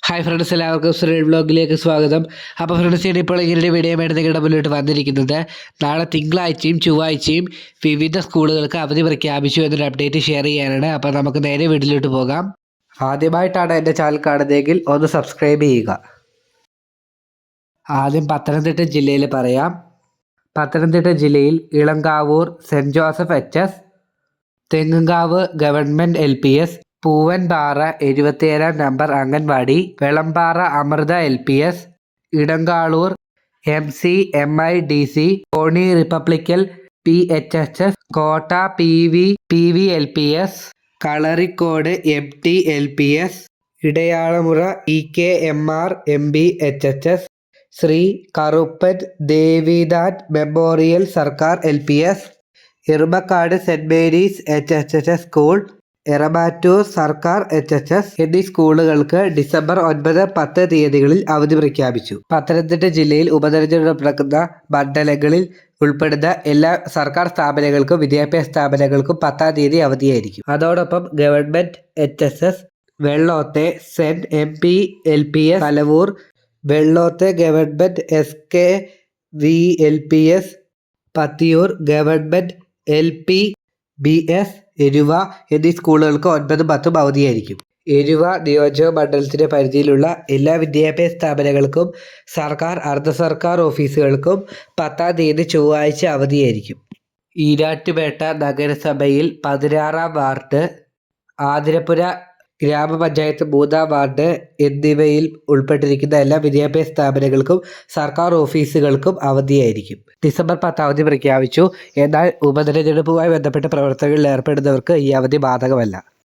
Hi friends, എല്ലാവർക്കും സുരേഷ് വ്ളോഗിലേക്ക് സ്വാഗതം. അപ്പോൾ ഫ്രണ്ട്സ്, ഇപ്പോൾ ഇങ്ങനെ വീഡിയോ ആയിട്ട് നിങ്ങളുടെ മുന്നിലോട്ട് വന്നിരിക്കുന്നത് നാളെ തിങ്കളാഴ്ചയും ചൊവ്വാഴ്ചയും വിവിധ സ്കൂളുകൾക്ക് അവധി പ്രഖ്യാപിച്ചു എന്നൊരു അപ്ഡേറ്റ് ഷെയർ ചെയ്യാനാണ്. അപ്പോൾ നമുക്ക് നേരെ വീഡിയോയിലോട്ട് പോകാം. ആദ്യമായിട്ടാണ് എൻ്റെ ചാനൽ കാണുന്നതെങ്കിൽ ഒന്ന് സബ്സ്ക്രൈബ് ചെയ്യുക. ആദ്യം പത്തനംതിട്ട ജില്ലയിൽ പറയാം. പത്തനംതിട്ട ജില്ലയിൽ Elankavoor saint Joseph HS, Thengumkavu government LPS, Poovanpara 77-ാം number anganwadi, Velampara Amrita LPS, Edankaloor MCMIDC, Konni republican PHHS, Kotta PV LPS, Kalarikode MT LPS, Edayalamura EKMR MB HHS, Shri Karuppan Devidan memorial സർക്കാർ LPS, Irumbakkad saint Mary's HHS school, Eramattoor സർക്കാർ HHS എന്നീ സ്കൂളുകൾക്ക് ഡിസംബർ 9, 10 തീയതികളിൽ അവധി പ്രഖ്യാപിച്ചു. പത്തനംതിട്ട ജില്ലയിൽ ഉപതെരഞ്ഞെടുപ്പ് നടക്കുന്ന മണ്ഡലങ്ങളിൽ ഉൾപ്പെടുന്ന എല്ലാ സർക്കാർ സ്ഥാപനങ്ങൾക്കും വിദ്യാഭ്യാസ സ്ഥാപനങ്ങൾക്കും 10-ാം തീയതി അവധിയായിരിക്കും. അതോടൊപ്പം ഗവൺമെൻറ് HSS വെള്ളോത്തെ സെൻറ് MP LPS കലവൂർ, വെള്ളോത്തെ government SKV LPS Pathiyoor, government LPBS Eruva എന്നീ സ്കൂളുകൾക്ക് 9, 10 അവധിയായിരിക്കും. എരുവ നിയോജക മണ്ഡലത്തിന്റെ പരിധിയിലുള്ള എല്ലാ വിദ്യാഭ്യാസ സ്ഥാപനങ്ങൾക്കും സർക്കാർ അർദ്ധ സർക്കാർ ഓഫീസുകൾക്കും 10-ാം തീയതി ചൊവ്വാഴ്ച അവധിയായിരിക്കും. ഈരാറ്റുപേട്ട നഗരസഭയിൽ 16-ാം വാർഡ്, ആതിരപ്പുര ഗ്രാമപഞ്ചായത്ത് 3-ാം വാർഡ് എന്നിവയിൽ ഉൾപ്പെട്ടിരിക്കുന്ന എല്ലാ വിദ്യാഭ്യാസ സ്ഥാപനങ്ങൾക്കും സർക്കാർ ഓഫീസുകൾക്കും അവധിയായിരിക്കും. ഡിസംബർ 10 അവധി പ്രഖ്യാപിച്ചു. എന്നാൽ ഉപതെരഞ്ഞെടുപ്പുമായി ബന്ധപ്പെട്ട പ്രവർത്തനങ്ങളിൽ ഏർപ്പെടുന്നവർക്ക് ഈ അവധി ബാധകമല്ല.